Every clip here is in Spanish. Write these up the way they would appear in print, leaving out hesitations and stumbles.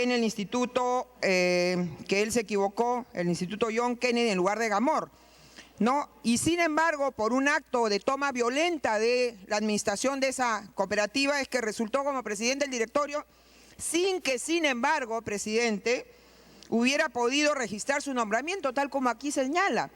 en el instituto que él se equivocó, el Instituto John Kennedy en lugar de Gamor, ¿no? Y sin embargo, por un acto de toma violenta de la administración de esa cooperativa, es que resultó como presidente del directorio, sin que, sin embargo, presidente, hubiera podido registrar su nombramiento, tal como aquí señala.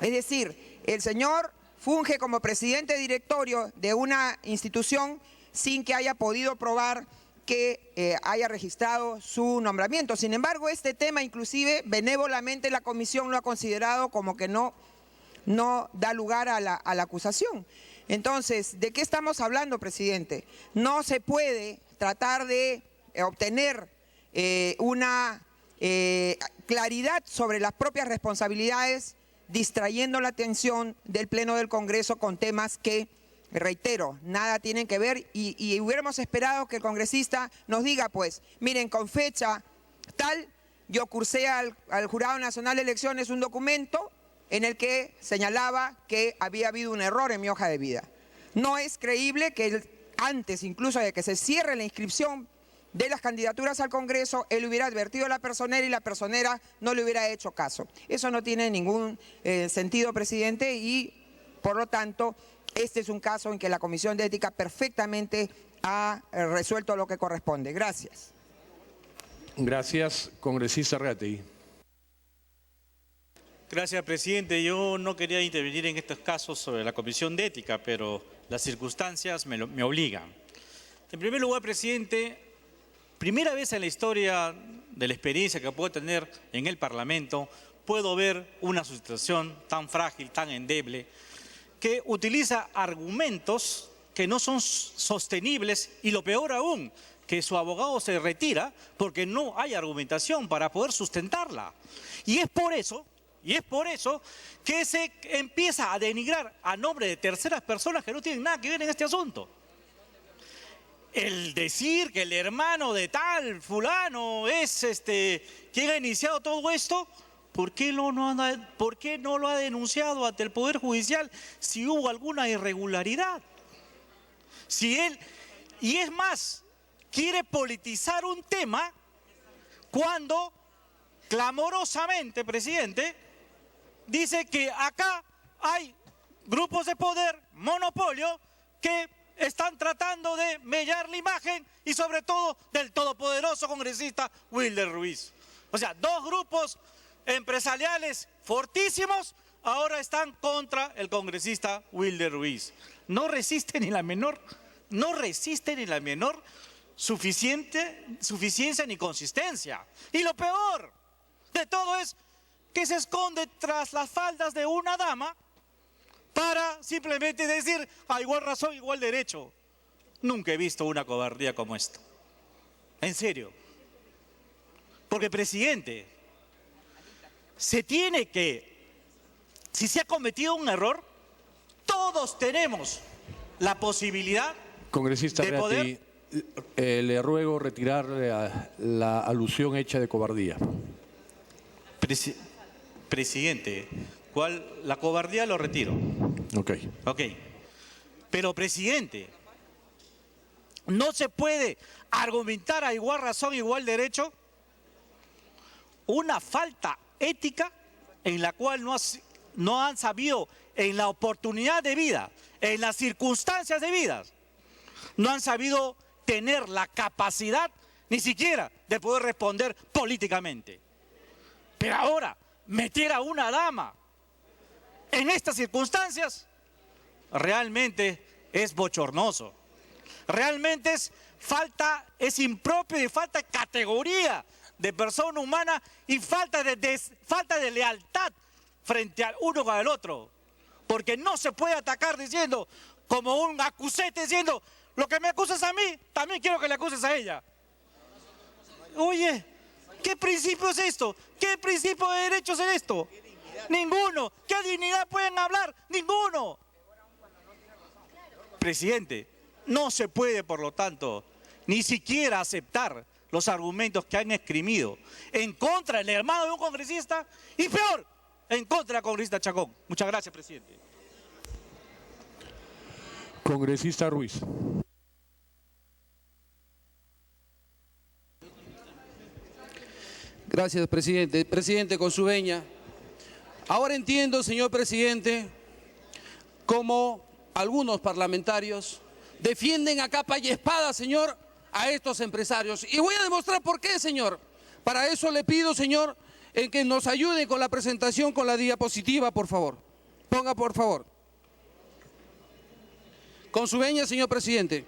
Es decir, el señor funge como presidente de directorio de una institución sin que haya podido probar que haya registrado su nombramiento. Sin embargo, este tema inclusive benévolamente la comisión lo ha considerado como que no da lugar a la acusación. Entonces, ¿de qué estamos hablando, presidente? No se puede tratar de obtener una claridad sobre las propias responsabilidades distrayendo la atención del Pleno del Congreso con temas que, reitero, nada tienen que ver y hubiéramos esperado que el congresista nos diga, pues, miren, con fecha tal, yo cursé al Jurado Nacional de Elecciones un documento en el que señalaba que había habido un error en mi hoja de vida. No es creíble que antes incluso de que se cierre la inscripción de las candidaturas al Congreso, él hubiera advertido a la personera y la personera no le hubiera hecho caso. Eso no tiene ningún sentido, presidente, y por lo tanto, este es un caso en que la Comisión de Ética perfectamente ha resuelto lo que corresponde. Gracias. Gracias, congresista Reategui. Gracias, presidente. Yo no quería intervenir en estos casos sobre la Comisión de Ética, pero las circunstancias me obligan. En primer lugar, presidente, primera vez en la historia de la experiencia que puedo tener en el Parlamento, puedo ver una situación tan frágil, tan endeble, que utiliza argumentos que no son sostenibles y lo peor aún, que su abogado se retira porque no hay argumentación para poder sustentarla. Y es por eso que se empieza a denigrar a nombre de terceras personas que no tienen nada que ver en este asunto. El decir que el hermano de tal fulano es quien ha iniciado todo esto, ¿por qué no lo ha denunciado ante el Poder Judicial si hubo alguna irregularidad? Y es más, quiere politizar un tema cuando clamorosamente, presidente, dice que acá hay grupos de poder, monopolio, que están tratando de mellar la imagen y sobre todo del todopoderoso congresista Wilder Ruiz. O sea, dos grupos empresariales fortísimos ahora están contra el congresista Wilder Ruiz. No resiste ni la menor suficiencia ni consistencia. Y lo peor de todo es que se esconde tras las faldas de una dama para simplemente decir a igual razón, igual derecho. Nunca he visto una cobardía como esta. En serio. Porque, presidente, si se ha cometido un error, todos tenemos la posibilidad congresista de poder... le ruego retirar la alusión hecha de cobardía. Presidente, la cobardía lo retiro. Ok. Pero, presidente, no se puede argumentar a igual razón, igual derecho, una falta ética en la cual no han sabido, en la oportunidad de vida, en las circunstancias de vida, no han sabido tener la capacidad ni siquiera de poder responder políticamente. Pero ahora, meter a una dama en estas circunstancias realmente es bochornoso. Realmente es impropio y falta categoría de persona humana y falta de lealtad frente al uno con el otro. Porque no se puede atacar diciendo, como un acusete diciendo, lo que me acusas a mí, también quiero que le acuses a ella. Oye, ¿qué principio es esto? ¿Qué principio de derechos es esto? Ninguno. ¿Qué dignidad pueden hablar? Ninguno. Presidente, no se puede, por lo tanto, ni siquiera aceptar los argumentos que han esgrimido en contra del hermano de un congresista y peor, en contra de la congresista Chacón. Muchas gracias, presidente. Congresista Ruiz. Gracias, presidente. Presidente, con su venia. Ahora entiendo, señor presidente, cómo algunos parlamentarios defienden a capa y espada, señor, a estos empresarios. Y voy a demostrar por qué, señor. Para eso le pido, señor, en que nos ayude con la presentación, con la diapositiva, por favor. Ponga, por favor. Con su venia, señor presidente.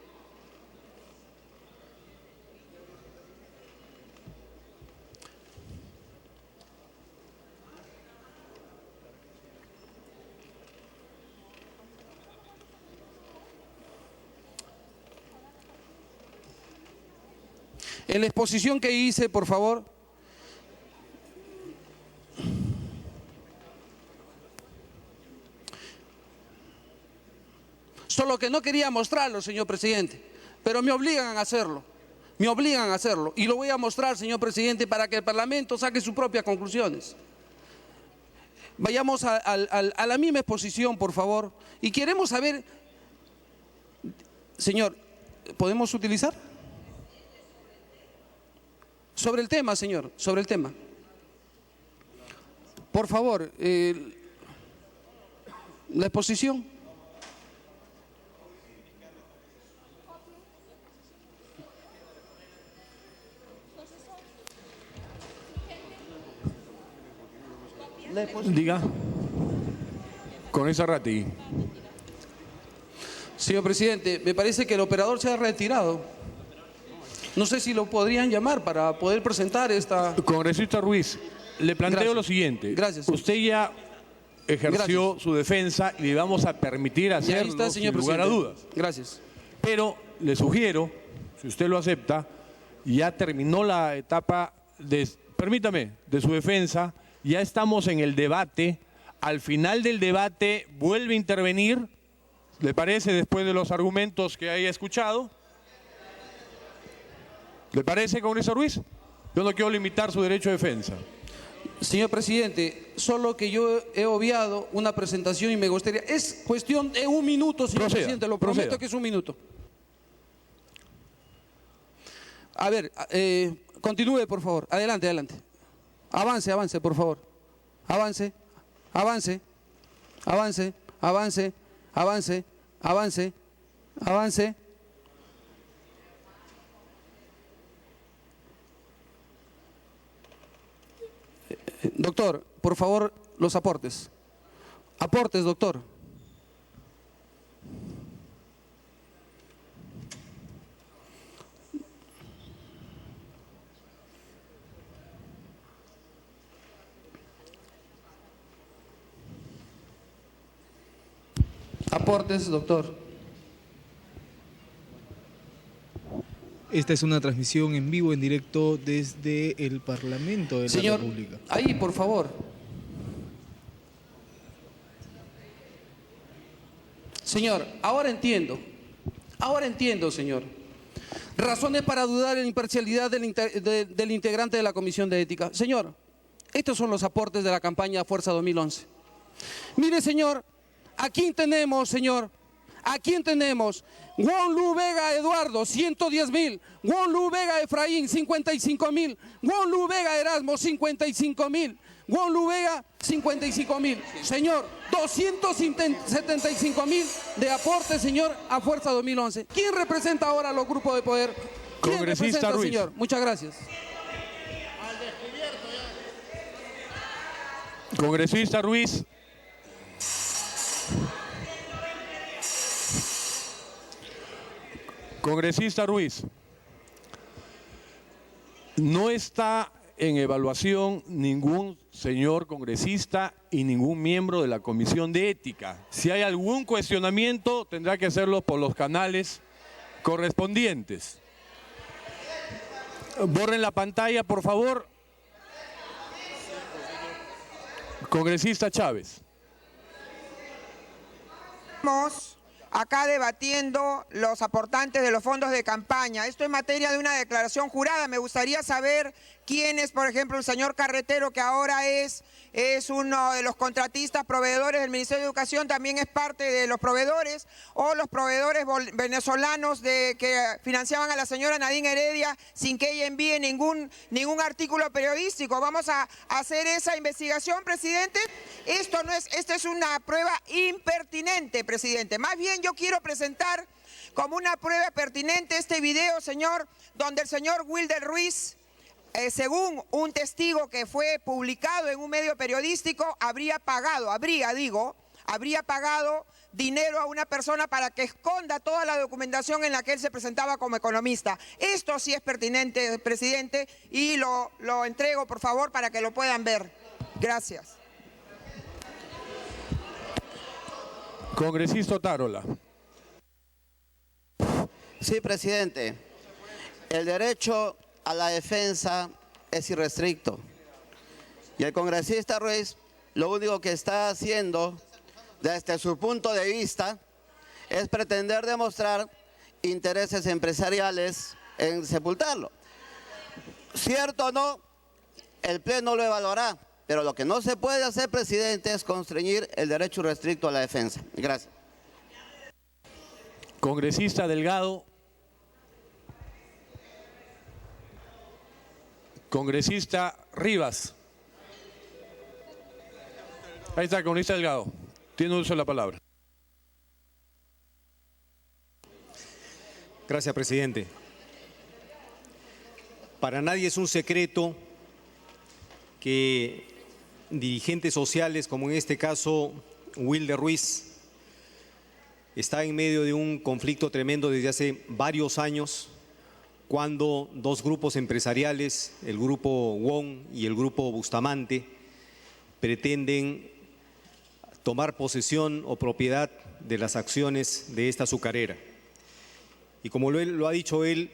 En la exposición que hice, por favor, solo que no quería mostrarlo, señor presidente, pero me obligan a hacerlo, y lo voy a mostrar, señor presidente, para que el Parlamento saque sus propias conclusiones. Vayamos a la misma exposición, por favor, y queremos saber, señor, ¿podemos utilizar? Sobre el tema, señor, sobre el tema. Por favor, la exposición. Diga. Con esa Ratti. Señor presidente, me parece que el operador se ha retirado. No sé si lo podrían llamar para poder presentar esta... Congresista Ruiz, le planteo Gracias. lo siguiente. Gracias. Usted ya ejerció Gracias. su defensa y le vamos a permitir Y ahí hacerlo está, señor sin lugar a presidente. dudas. Gracias. Pero le sugiero, si usted lo acepta, ya terminó la etapa de, permítame, de su defensa, ya estamos en el debate, al final del debate vuelve a intervenir, ¿le parece, después de los argumentos que haya escuchado? ¿Le parece, congresista Ruiz? Yo no quiero limitar su derecho de defensa. Señor presidente, solo que yo he obviado una presentación y me gustaría... Es cuestión de un minuto, señor Proceda, presidente, lo proceda. prometo que es un minuto. A ver, continúe, por favor. Adelante, adelante. Avance, avance, por favor. Avance, avance, avance, avance, avance, avance, avance. Doctor, por favor, los aportes. Aportes, doctor. Aportes, doctor. Esta es una transmisión en vivo, en directo desde el Parlamento de Señor, la República. ahí, por favor. Señor, ahora entiendo, señor. Razones para dudar en la imparcialidad del integrante de la Comisión de Ética. Señor, estos son los aportes de la campaña Fuerza 2011. Mire, señor, aquí tenemos, señor, aquí tenemos Won Lu Vega Eduardo, 110,000. Won Lu Vega Efraín, 55,000. Won Lu Vega Erasmo, 55,000. Won Lu Vega, 55,000. Señor, 275,000 de aporte, señor, a Fuerza 2011. ¿Quién representa ahora a los grupos de poder? ¿Quién Congresista representa, Ruiz. señor? Muchas gracias. Congresista Ruiz. Congresista Ruiz, no está en evaluación ningún señor congresista y ningún miembro de la Comisión de Ética. Si hay algún cuestionamiento, tendrá que hacerlo por los canales correspondientes. Borren la pantalla, por favor. Congresista Chávez. acá debatiendo los aportantes de los fondos de campaña. Esto en materia de una declaración jurada. Me gustaría saber quién es, por ejemplo, el señor Carretero, que ahora es uno de los contratistas, proveedores del Ministerio de Educación, también es parte de los proveedores, o los proveedores venezolanos que financiaban a la señora Nadine Heredia sin que ella envíe ningún artículo periodístico. Vamos a hacer esa investigación, presidente. Esta es una prueba impertinente, presidente. Más bien yo quiero presentar como una prueba pertinente este video, señor, donde el señor Wilder Ruiz, según un testigo que fue publicado en un medio periodístico, habría pagado dinero a una persona para que esconda toda la documentación en la que él se presentaba como economista. Esto sí es pertinente, presidente, y lo entrego, por favor, para que lo puedan ver. Gracias. Congresista Otárola. Sí, presidente. El derecho a la defensa es irrestricto. Y el congresista Ruiz lo único que está haciendo, desde su punto de vista, es pretender demostrar intereses empresariales en sepultarlo. Cierto o no, el Pleno lo evaluará, pero lo que no se puede hacer, presidente, es constreñir el derecho irrestricto a la defensa. Gracias. Congresista Delgado. Congresista Rivas. Ahí está, congresista Delgado. Tiene uso de la palabra. Gracias, presidente. Para nadie es un secreto que dirigentes sociales, como en este caso Wilder Ruiz, está en medio de un conflicto tremendo desde hace varios años, cuando dos grupos empresariales, el grupo Wong y el grupo Bustamante, pretenden tomar posesión o propiedad de las acciones de esta azucarera. Y como lo ha dicho él,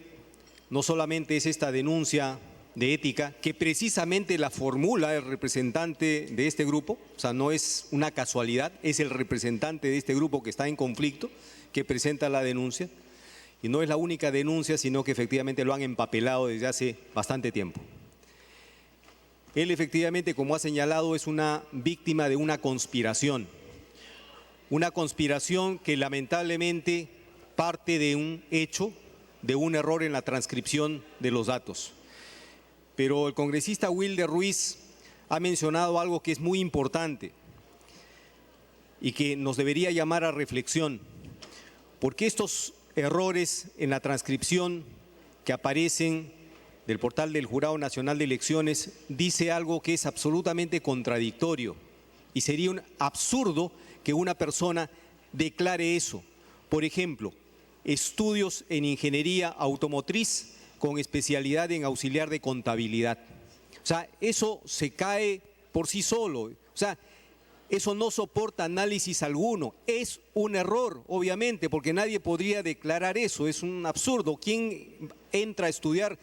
no solamente es esta denuncia de ética, que precisamente la formula el representante de este grupo, o sea, no es una casualidad, es el representante de este grupo que está en conflicto, que presenta la denuncia. Y no es la única denuncia, sino que efectivamente lo han empapelado desde hace bastante tiempo. Él efectivamente, como ha señalado, es una víctima de una conspiración que lamentablemente parte de un hecho, de un error en la transcripción de los datos. Pero el congresista Wilder Ruiz ha mencionado algo que es muy importante y que nos debería llamar a reflexión, porque estos errores en la transcripción que aparecen del portal del Jurado Nacional de Elecciones dice algo que es absolutamente contradictorio y sería un absurdo que una persona declare eso. Por ejemplo, estudios en ingeniería automotriz con especialidad en auxiliar de contabilidad. O sea, eso se cae por sí solo. O sea, eso no soporta análisis alguno. Es un error, obviamente, porque nadie podría declarar eso. Es un absurdo. ¿Quién entra a estudiar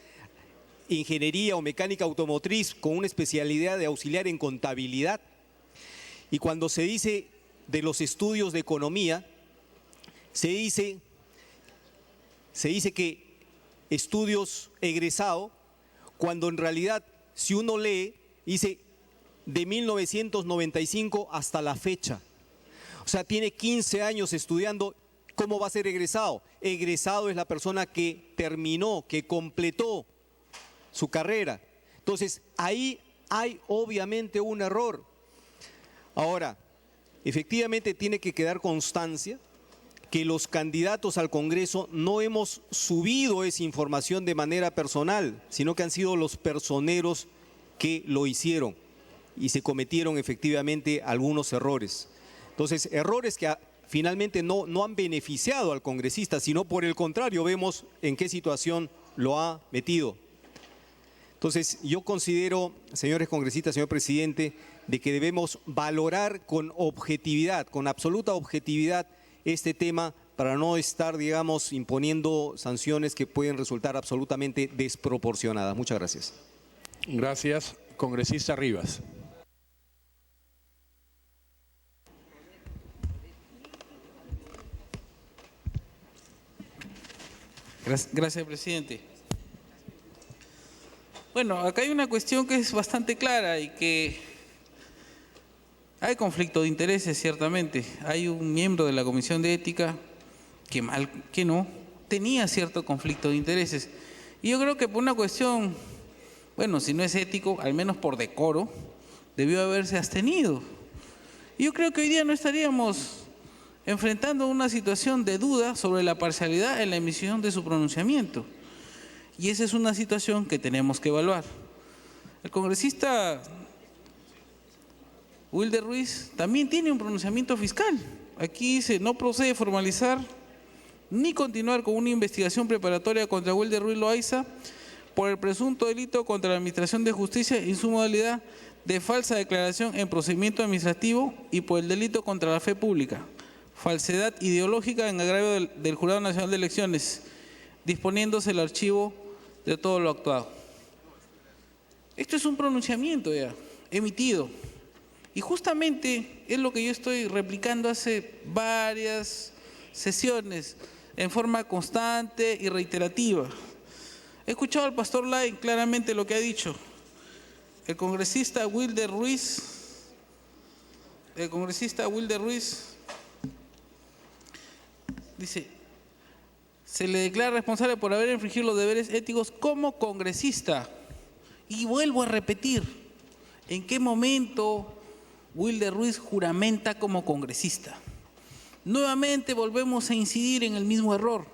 ingeniería o mecánica automotriz con una especialidad de auxiliar en contabilidad? Y cuando se dice de los estudios de economía, se dice que estudios egresado, cuando en realidad, si uno lee, dice de 1995 hasta la fecha. O sea, tiene 15 años estudiando. ¿Cómo va a ser egresado? Egresado es la persona que terminó, que completó su carrera. Entonces, ahí hay obviamente un error. Ahora, efectivamente tiene que quedar constancia que los candidatos al Congreso no hemos subido esa información de manera personal, sino que han sido los personeros que lo hicieron y se cometieron efectivamente algunos errores. Entonces, errores que finalmente no han beneficiado al congresista, sino por el contrario, vemos en qué situación lo ha metido. Entonces, yo considero, señores congresistas, señor presidente, de que debemos valorar con objetividad, con absoluta objetividad, este tema para no estar, digamos, imponiendo sanciones que pueden resultar absolutamente desproporcionadas. Muchas gracias. Gracias. Congresista Rivas. Gracias, presidente. Bueno, acá hay una cuestión que es bastante clara y que hay conflicto de intereses, ciertamente. Hay un miembro de la Comisión de Ética que mal que no, tenía cierto conflicto de intereses. Y yo creo que por una cuestión, bueno, si no es ético, al menos por decoro, debió haberse abstenido. Y yo creo que hoy día no estaríamos enfrentando una situación de duda sobre la parcialidad en la emisión de su pronunciamiento. Y esa es una situación que tenemos que evaluar. El congresista Wilder Ruiz también tiene un pronunciamiento fiscal. Aquí dice, no procede formalizar ni continuar con una investigación preparatoria contra Wilder Ruiz Loaiza por el presunto delito contra la Administración de Justicia en su modalidad de falsa declaración en procedimiento administrativo y por el delito contra la fe pública, falsedad ideológica en agravio del Jurado Nacional de Elecciones, disponiéndose el archivo de todo lo actuado. Esto es un pronunciamiento ya emitido y justamente es lo que yo estoy replicando hace varias sesiones en forma constante y reiterativa. He escuchado al pastor Lai claramente lo que ha dicho. El congresista Wilder Ruiz dice, se le declara responsable por haber infringido los deberes éticos como congresista. Y vuelvo a repetir, ¿en qué momento Wilder Ruiz juramenta como congresista? Nuevamente volvemos a incidir en el mismo error.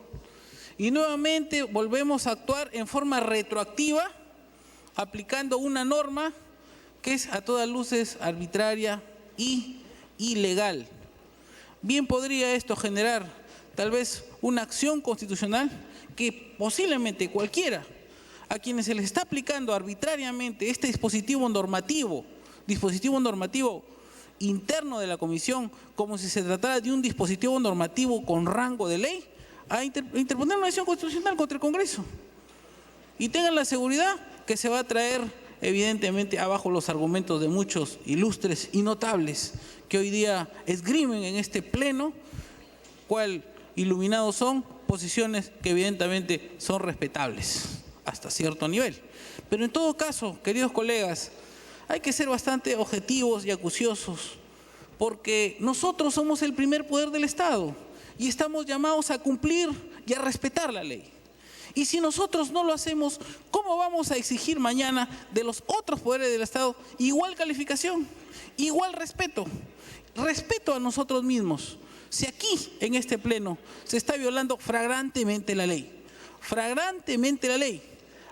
Y nuevamente volvemos a actuar en forma retroactiva, aplicando una norma que es a todas luces arbitraria y ilegal. Bien podría esto generar tal vez una acción constitucional que posiblemente cualquiera a quienes se les está aplicando arbitrariamente este dispositivo normativo interno de la comisión, como si se tratara de un dispositivo normativo con rango de ley, a interponer una acción constitucional contra el Congreso. Y tengan la seguridad que se va a traer evidentemente abajo los argumentos de muchos ilustres y notables que hoy día esgrimen en este pleno, cual iluminados son posiciones que evidentemente son respetables hasta cierto nivel. Pero en todo caso, queridos colegas, hay que ser bastante objetivos y acuciosos, porque nosotros somos el primer poder del Estado y estamos llamados a cumplir y a respetar la ley. Y si nosotros no lo hacemos, ¿cómo vamos a exigir mañana de los otros poderes del Estado igual calificación, igual respeto? Respeto a nosotros mismos. Si aquí, en este pleno, se está violando flagrantemente la ley,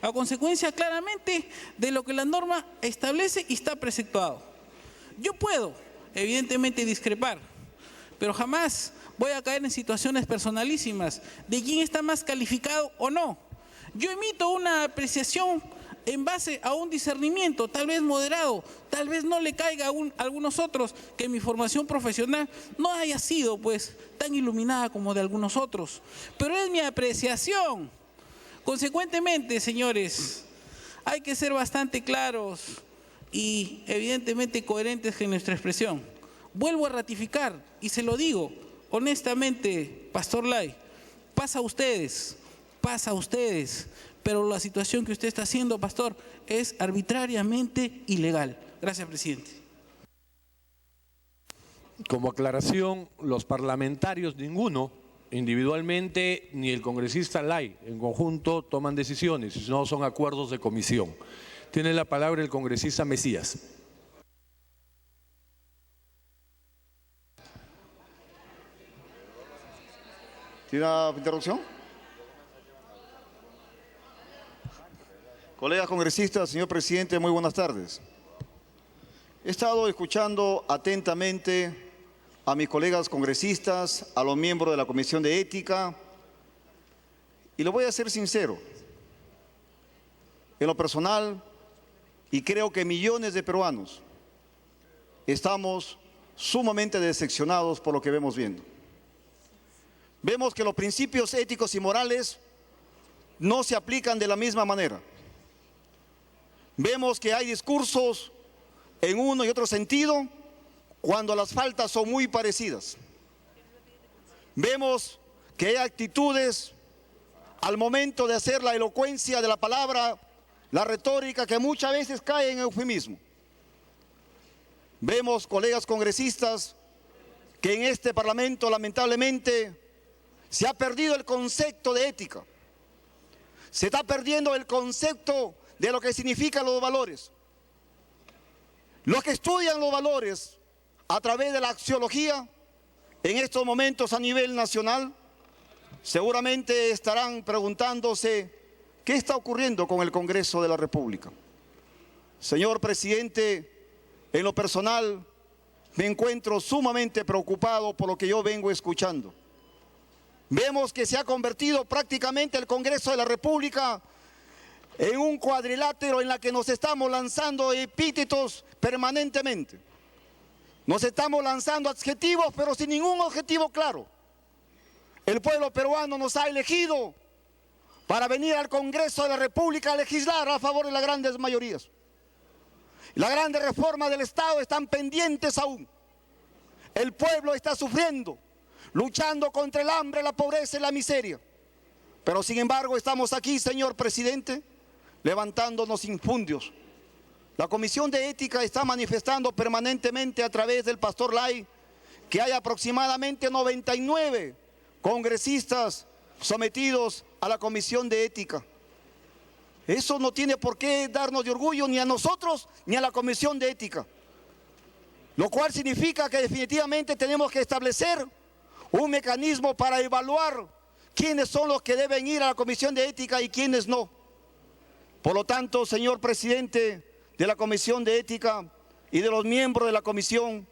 a consecuencia claramente de lo que la norma establece y está preceptuado. Yo puedo, evidentemente, discrepar, pero jamás voy a caer en situaciones personalísimas de quién está más calificado o no. Yo emito una apreciación en base a un discernimiento, tal vez moderado, tal vez no le caiga a algunos otros que mi formación profesional no haya sido pues tan iluminada como de algunos otros, pero es mi apreciación. Consecuentemente, señores, hay que ser bastante claros y evidentemente coherentes en nuestra expresión. Vuelvo a ratificar y se lo digo honestamente, Pastor Lai, pasa a ustedes, pero la situación que usted está haciendo, pastor, es arbitrariamente ilegal. Gracias, presidente. Como aclaración, los parlamentarios, ninguno, individualmente, ni el congresista Lai, en conjunto toman decisiones, si no son acuerdos de comisión. Tiene la palabra el congresista Mesías. ¿Tiene una interrupción? Colegas congresistas, señor presidente, muy buenas tardes. He estado escuchando atentamente a mis colegas congresistas, a los miembros de la Comisión de Ética, y le voy a ser sincero. En lo personal, y creo que millones de peruanos, estamos sumamente decepcionados por lo que vemos viendo. Vemos que los principios éticos y morales no se aplican de la misma manera. Vemos que hay discursos en uno y otro sentido cuando las faltas son muy parecidas. Vemos que hay actitudes al momento de hacer la elocuencia de la palabra, la retórica que muchas veces cae en eufemismo. Vemos, colegas congresistas, que en este Parlamento lamentablemente se ha perdido el concepto de ética. Se está perdiendo el concepto de lo que significan los valores. Los que estudian los valores a través de la axiología, en estos momentos a nivel nacional, seguramente estarán preguntándose qué está ocurriendo con el Congreso de la República. Señor presidente, en lo personal me encuentro sumamente preocupado por lo que yo vengo escuchando. Vemos que se ha convertido prácticamente el Congreso de la República en un cuadrilátero en la que nos estamos lanzando epítetos permanentemente. Nos estamos lanzando adjetivos, pero sin ningún objetivo claro. El pueblo peruano nos ha elegido para venir al Congreso de la República a legislar a favor de las grandes mayorías. Las grandes reformas del Estado están pendientes aún. El pueblo está sufriendo, luchando contra el hambre, la pobreza y la miseria. Pero sin embargo estamos aquí, señor presidente, levantándonos infundios. La Comisión de Ética está manifestando permanentemente a través del pastor Lai que hay aproximadamente 99 congresistas sometidos a la Comisión de Ética. Eso no tiene por qué darnos de orgullo ni a nosotros ni a la Comisión de Ética. Lo cual significa que definitivamente tenemos que establecer un mecanismo para evaluar quiénes son los que deben ir a la Comisión de Ética y quiénes no. Por lo tanto, señor presidente de la Comisión de Ética y de los miembros de la Comisión,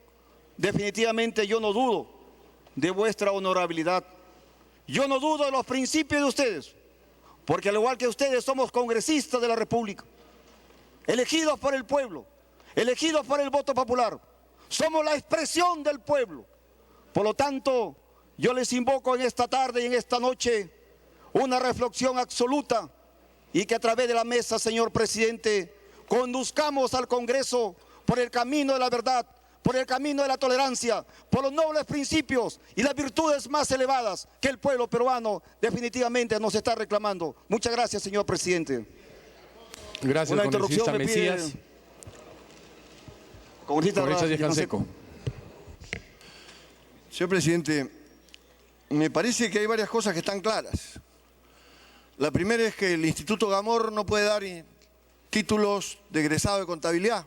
definitivamente yo no dudo de vuestra honorabilidad. Yo no dudo de los principios de ustedes, porque al igual que ustedes somos congresistas de la República, elegidos por el pueblo, elegidos por el voto popular. Somos la expresión del pueblo. Por lo tanto, yo les invoco en esta tarde y en esta noche una reflexión absoluta y que a través de la mesa, señor presidente, conduzcamos al Congreso por el camino de la verdad, por el camino de la tolerancia, por los nobles principios y las virtudes más elevadas que el pueblo peruano definitivamente nos está reclamando. Muchas gracias, señor presidente. Gracias, congresista Mesías. Congresista Díaz Canseco. Señor presidente, me parece que hay varias cosas que están claras. La primera es que el Instituto Gamor no puede dar títulos de egresado de contabilidad.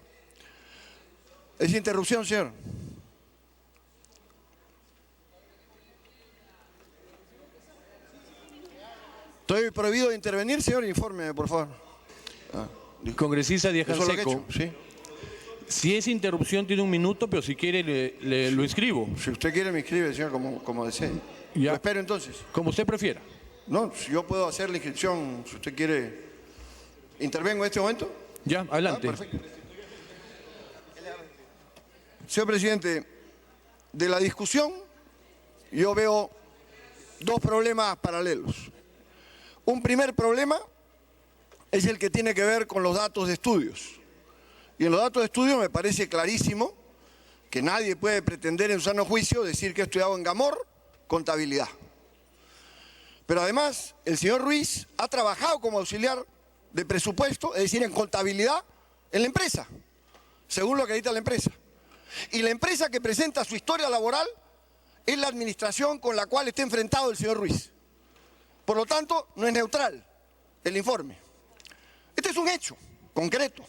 ¿Es interrupción, señor? ¿Estoy prohibido de intervenir, señor? Infórmeme, por favor. Congresista Díaz Eso es lo que he Canseco. hecho, sí. Si es interrupción tiene un minuto, pero si quiere lo inscribo. Si usted quiere me inscribe, señor, como desee. Ya. Lo espero entonces. Como usted prefiera. No, si yo puedo hacer la inscripción, si usted quiere. ¿Intervengo en este momento? Ya, adelante. Perfecto. Señor presidente, de la discusión yo veo dos problemas paralelos. Un primer problema es el que tiene que ver con los datos de estudios. Y en los datos de estudio me parece clarísimo que nadie puede pretender en su sano juicio decir que ha estudiado en Gamor contabilidad. Pero además, el señor Ruiz ha trabajado como auxiliar de presupuesto, es decir, en contabilidad en la empresa, según lo que acredita la empresa. Y la empresa que presenta su historia laboral es la administración con la cual está enfrentado el señor Ruiz. Por lo tanto, no es neutral el informe. Este es un hecho concreto.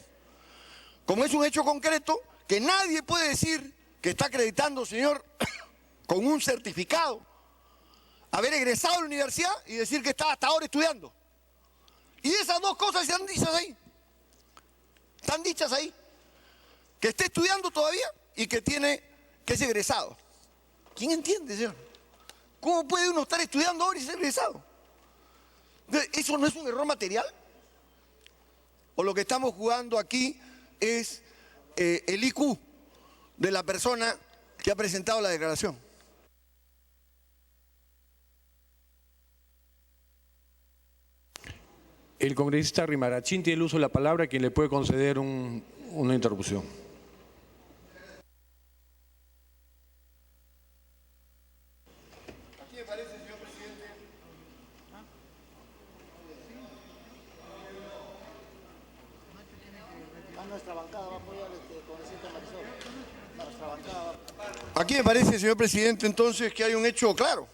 Como es un hecho concreto, que nadie puede decir que está acreditando, señor, con un certificado, haber egresado a la universidad y decir que está hasta ahora estudiando. Y esas dos cosas están dichas ahí. Están dichas ahí. Que esté estudiando todavía y que es egresado. ¿Quién entiende, señor? ¿Cómo puede uno estar estudiando ahora y ser egresado? ¿Eso no es un error material? ¿O lo que estamos jugando aquí es el IQ de la persona que ha presentado la declaración? El congresista Rimarachín tiene el uso de la palabra, quien le puede conceder una interrupción. Aquí me parece, señor presidente, Aquí me parece, señor presidente, entonces que hay un hecho claro.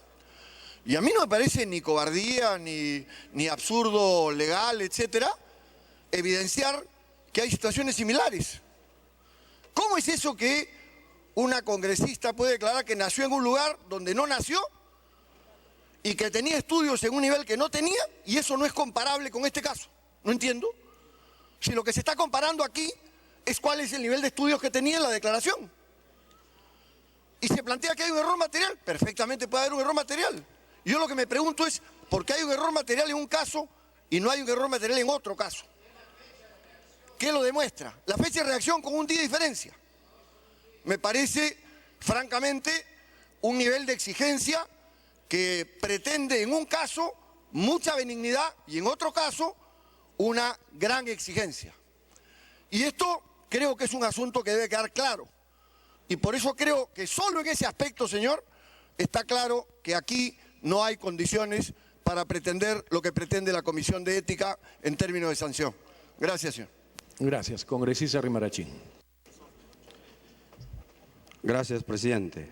Y a mí no me parece ni cobardía, ni absurdo legal, etcétera, evidenciar que hay situaciones similares. ¿Cómo es eso que una congresista puede declarar que nació en un lugar donde no nació y que tenía estudios en un nivel que no tenía, y eso no es comparable con este caso? No entiendo. Si lo que se está comparando aquí es cuál es el nivel de estudios que tenía en la declaración. Y se plantea que hay un error material, perfectamente puede haber un error material. Y yo lo que me pregunto es, ¿por qué hay un error material en un caso y no hay un error material en otro caso? ¿Qué lo demuestra? La fecha de reacción con un día de diferencia. Me parece, francamente, un nivel de exigencia que pretende en un caso mucha benignidad y en otro caso una gran exigencia. Y esto creo que es un asunto que debe quedar claro. Y por eso creo que solo en ese aspecto, señor, está claro que aquí no hay condiciones para pretender lo que pretende la Comisión de Ética en términos de sanción. Gracias, señor. Gracias. Congresista Rimarachín. Gracias, presidente.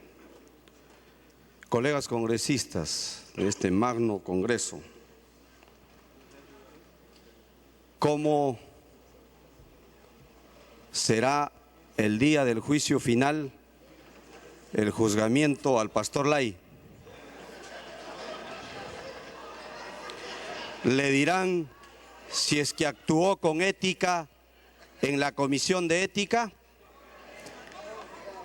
Colegas congresistas de este magno Congreso, ¿cómo será el día del juicio final, el juzgamiento al pastor Lay? Le dirán si es que actuó con ética en la Comisión de Ética.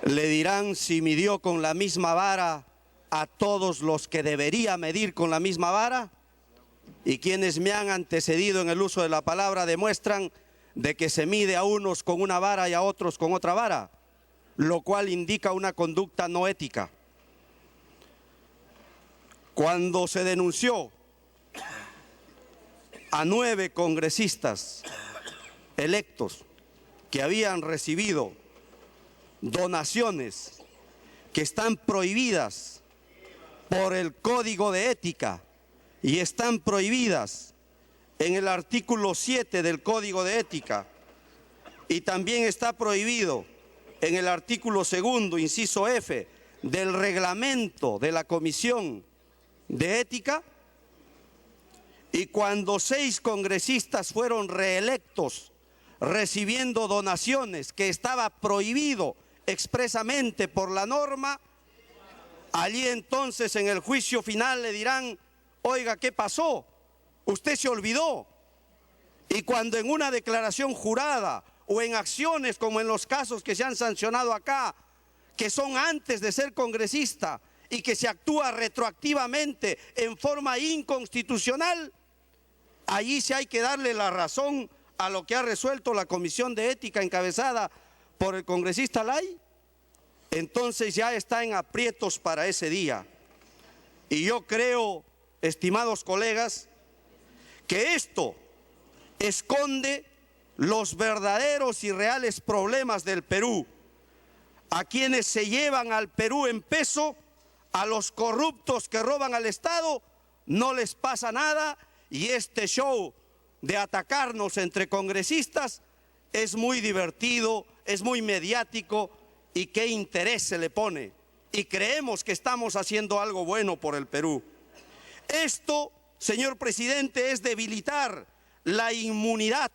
Le dirán si midió con la misma vara a todos los que debería medir con la misma vara. Y quienes me han antecedido en el uso de la palabra demuestran de que se mide a unos con una vara y a otros con otra vara, lo cual indica una conducta no ética. Cuando se denunció a 9 congresistas electos que habían recibido donaciones que están prohibidas por el Código de Ética y están prohibidas en el artículo 7 del Código de Ética, y también está prohibido en el artículo 2, inciso F, del reglamento de la Comisión de Ética, y cuando 6 congresistas fueron reelectos recibiendo donaciones que estaba prohibido expresamente por la norma, allí entonces en el juicio final le dirán: oiga, ¿qué pasó? Usted se olvidó. Y cuando en una declaración jurada o en acciones como en los casos que se han sancionado acá, que son antes de ser congresista y que se actúa retroactivamente en forma inconstitucional, allí sí hay que darle la razón a lo que ha resuelto la Comisión de Ética encabezada por el congresista Lay. Entonces ya está en aprietos para ese día. Y yo creo, estimados colegas, que esto esconde los verdaderos y reales problemas del Perú. A quienes se llevan al Perú en peso, a los corruptos que roban al Estado, no les pasa nada, y este show de atacarnos entre congresistas es muy divertido, es muy mediático, y qué interés se le pone. Y creemos que estamos haciendo algo bueno por el Perú. Esto, señor presidente, es debilitar la inmunidad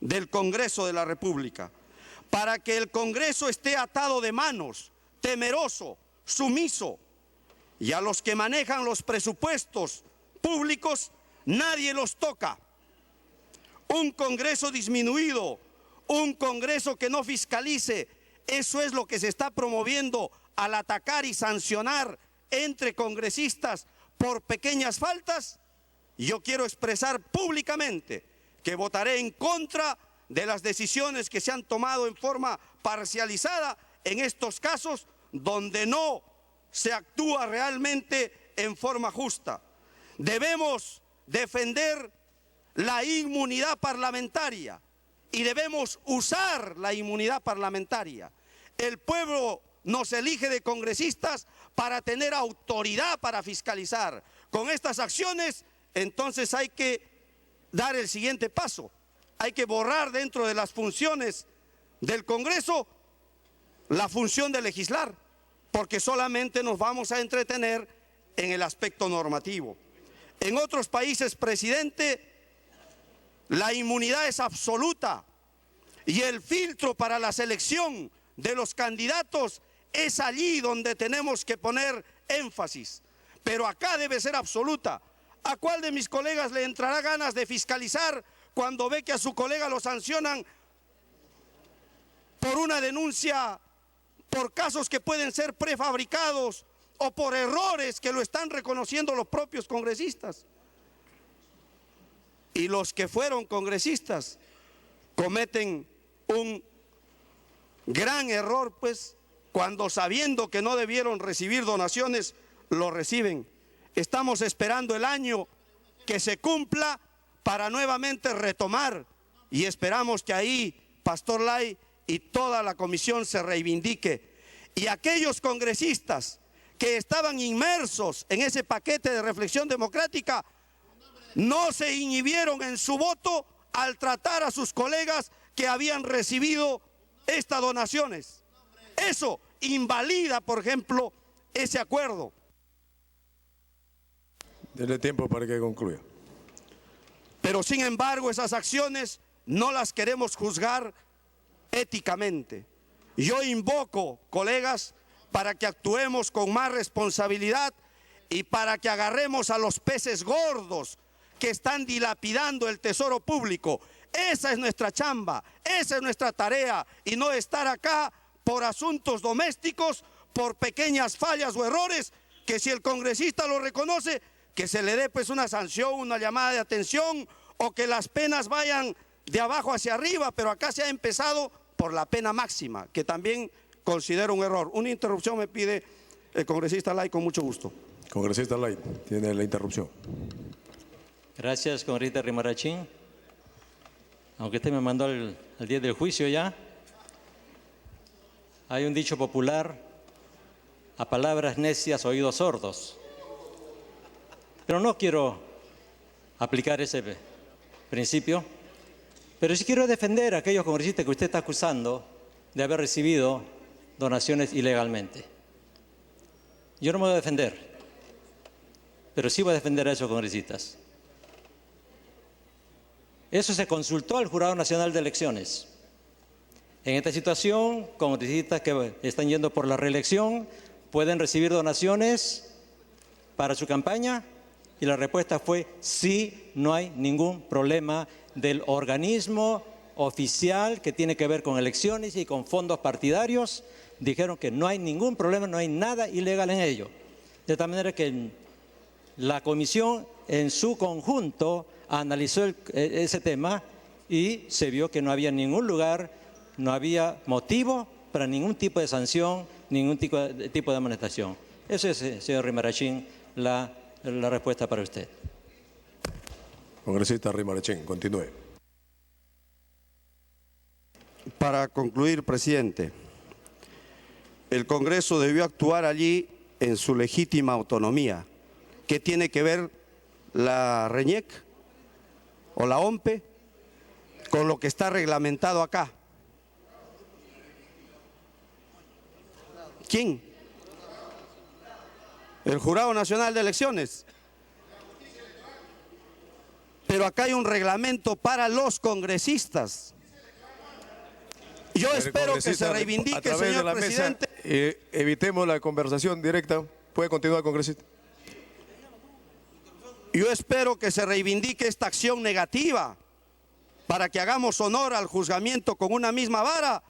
del Congreso de la República, para que el Congreso esté atado de manos, temeroso, sumiso, y a los que manejan los presupuestos públicos nadie los toca. Un Congreso disminuido, un Congreso que no fiscalice, eso es lo que se está promoviendo al atacar y sancionar entre congresistas por pequeñas faltas. Yo quiero expresar públicamente que votaré en contra de las decisiones que se han tomado en forma parcializada en estos casos donde no se actúa realmente en forma justa. Debemos defender la inmunidad parlamentaria y debemos usar la inmunidad parlamentaria. El pueblo nos elige de congresistas para tener autoridad para fiscalizar. Con estas acciones, entonces hay que dar el siguiente paso. hay que borrar dentro de las funciones del Congreso la función de legislar, porque solamente nos vamos a entretener en el aspecto normativo. En otros países, presidente, la inmunidad es absoluta y el filtro para la selección de los candidatos es allí donde tenemos que poner énfasis. Pero acá debe ser absoluta. ¿A cuál de mis colegas le entrará ganas de fiscalizar cuando ve que a su colega lo sancionan por una denuncia, por casos que pueden ser prefabricados o por errores que lo están reconociendo los propios congresistas? Y los que fueron congresistas cometen un gran error, pues, cuando sabiendo que no debieron recibir donaciones, lo reciben. Estamos esperando el año que se cumpla para nuevamente retomar, y esperamos que ahí Pastor Lay y toda la comisión se reivindique. Y aquellos congresistas que estaban inmersos en ese paquete de reflexión democrática no se inhibieron en su voto al tratar a sus colegas que habían recibido estas donaciones. Eso invalida, por ejemplo, ese acuerdo. Dele tiempo para que concluya. Pero sin embargo, esas acciones no las queremos juzgar éticamente. Yo invoco, colegas, para que actuemos con más responsabilidad y para que agarremos a los peces gordos que están dilapidando el tesoro público. Esa es nuestra chamba, esa es nuestra tarea, y no estar acá por asuntos domésticos, por pequeñas fallas o errores, que si el congresista lo reconoce, que se le dé pues una sanción, una llamada de atención, o que las penas vayan de abajo hacia arriba, pero acá se ha empezado por la pena máxima, que también considero un error. Una interrupción me pide el congresista Lay, con mucho gusto. Congresista Lay, tiene la interrupción. Gracias, congresista Rimarachín. Aunque usted me mandó al día del juicio ya, hay un dicho popular: a palabras necias, oídos sordos. Pero no quiero aplicar ese principio, pero sí quiero defender a aquellos congresistas que usted está acusando de haber recibido donaciones ilegalmente. Yo no me voy a defender, pero sí voy a defender a esos congresistas. Eso se consultó al Jurado Nacional de Elecciones. En esta situación, congresistas que están yendo por la reelección pueden recibir donaciones para su campaña, y la respuesta fue sí, no hay ningún problema del organismo oficial que tiene que ver con elecciones y con fondos partidarios. Dijeron que no hay ningún problema, no hay nada ilegal en ello. De tal manera que la comisión en su conjunto analizó ese tema y se vio que no había ningún lugar, no había motivo para ningún tipo de sanción, ningún tipo de amonestación. Eso es, señor Rimarachín, la respuesta para usted. Congresista Rimarachín, continúe. Para concluir, presidente, el Congreso debió actuar allí en su legítima autonomía. ¿Qué tiene que ver la RENIEC o la OMPE con lo que está reglamentado acá? ¿Quién? El Jurado Nacional de Elecciones. Pero acá hay un reglamento para los congresistas. Yo espero que se reivindique, señor presidente. Evitemos la conversación directa. ¿Puede continuar, congresista? Yo espero que se reivindique esta acción negativa para que hagamos honor al juzgamiento con una misma vara,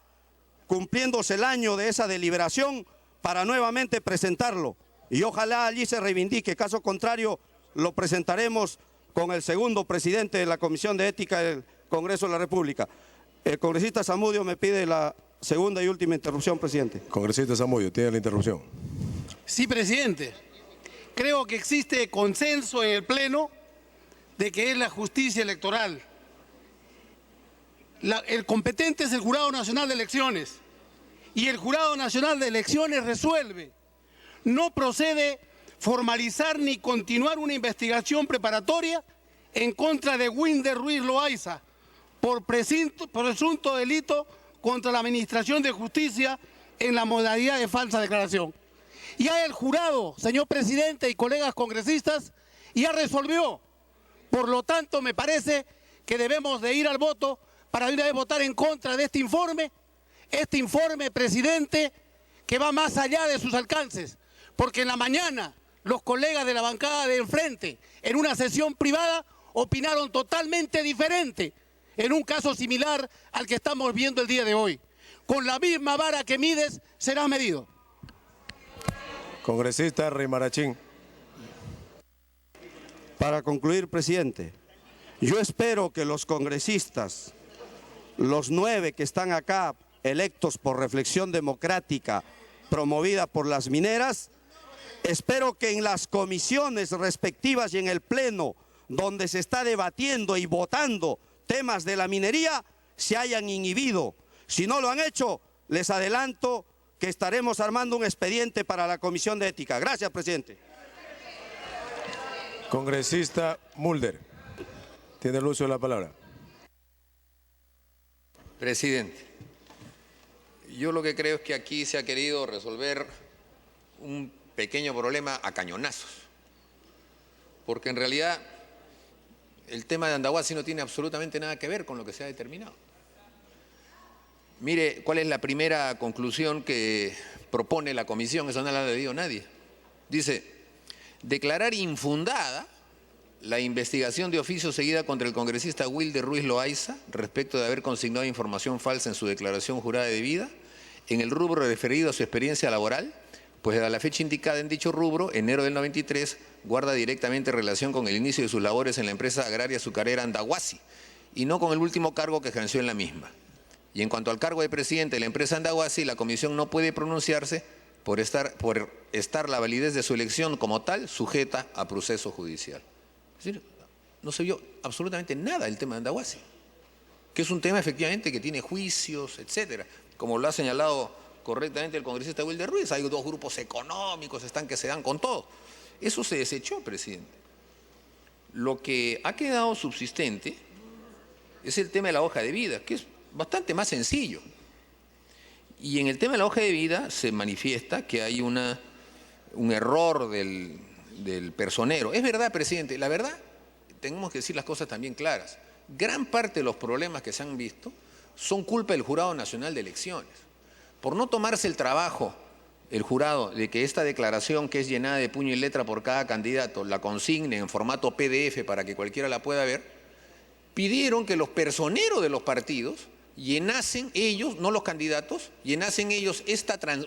cumpliéndose el año de esa deliberación, para nuevamente presentarlo. Y ojalá allí se reivindique. Caso contrario, lo presentaremos con el segundo presidente de la Comisión de Ética del Congreso de la República. El congresista Zamudio me pide la segunda y última interrupción, presidente. Congresista Zamudio, tiene la interrupción. Sí, presidente. Creo que existe consenso en el Pleno de que es la justicia electoral. El competente es el Jurado Nacional de Elecciones, y el Jurado Nacional de Elecciones resuelve. No procede formalizar ni continuar una investigación preparatoria en contra de Winder Ruiz Loaiza por presunto delito contra la Administración de Justicia en la modalidad de falsa declaración. Ya el jurado, señor presidente y colegas congresistas, ya resolvió. Por lo tanto, me parece que debemos de ir al voto para de una vez votar en contra de este informe, presidente, que va más allá de sus alcances, porque en la mañana los colegas de la bancada de enfrente, en una sesión privada, opinaron totalmente diferente en un caso similar al que estamos viendo el día de hoy. Con la misma vara que mides, serás medido. Congresista Rimarachín. Para concluir, presidente, yo espero que los congresistas, los 9 que están acá, electos por reflexión democrática promovida por las mineras, espero que en las comisiones respectivas y en el pleno donde se está debatiendo y votando temas de la minería se hayan inhibido. Si no lo han hecho, les adelanto que estaremos armando un expediente para la Comisión de Ética. Gracias, presidente. Congresista Mulder, tiene el uso de la palabra. Presidente, yo lo que creo es que aquí se ha querido resolver un pequeño problema a cañonazos, porque en realidad el tema de Andahuasi no tiene absolutamente nada que ver con lo que se ha determinado. Mire, ¿cuál es la primera conclusión que propone la comisión? Eso no la ha leído nadie. Dice, declarar infundada la investigación de oficio seguida contra el congresista Wilder Ruiz Loaiza respecto de haber consignado información falsa en su declaración jurada de vida en el rubro referido a su experiencia laboral, pues a la fecha indicada en dicho rubro, enero del 93, guarda directamente relación con el inicio de sus labores en la empresa agraria azucarera Andahuasi y no con el último cargo que ejerció en la misma. Y en cuanto al cargo de presidente de la empresa Andahuasi, la comisión no puede pronunciarse por estar la validez de su elección como tal sujeta a proceso judicial. Es decir, no se vio absolutamente nada del tema de Andahuasi, que es un tema efectivamente que tiene juicios, etcétera, como lo ha señalado correctamente el congresista Wilder Ruiz. Hay 2 grupos económicos que se dan con todo. Eso se desechó, presidente. Lo que ha quedado subsistente es el tema de la hoja de vida, que es bastante más sencillo. Y en el tema de la hoja de vida se manifiesta que hay un error del personero. Es verdad, presidente, la verdad, tenemos que decir las cosas también claras. Gran parte de los problemas que se han visto son culpa del Jurado Nacional de Elecciones. Por no tomarse el trabajo, el jurado, de que esta declaración, que es llenada de puño y letra por cada candidato, la consigne en formato PDF para que cualquiera la pueda ver, pidieron que los personeros de los partidos llenasen ellos, no los candidatos, llenasen ellos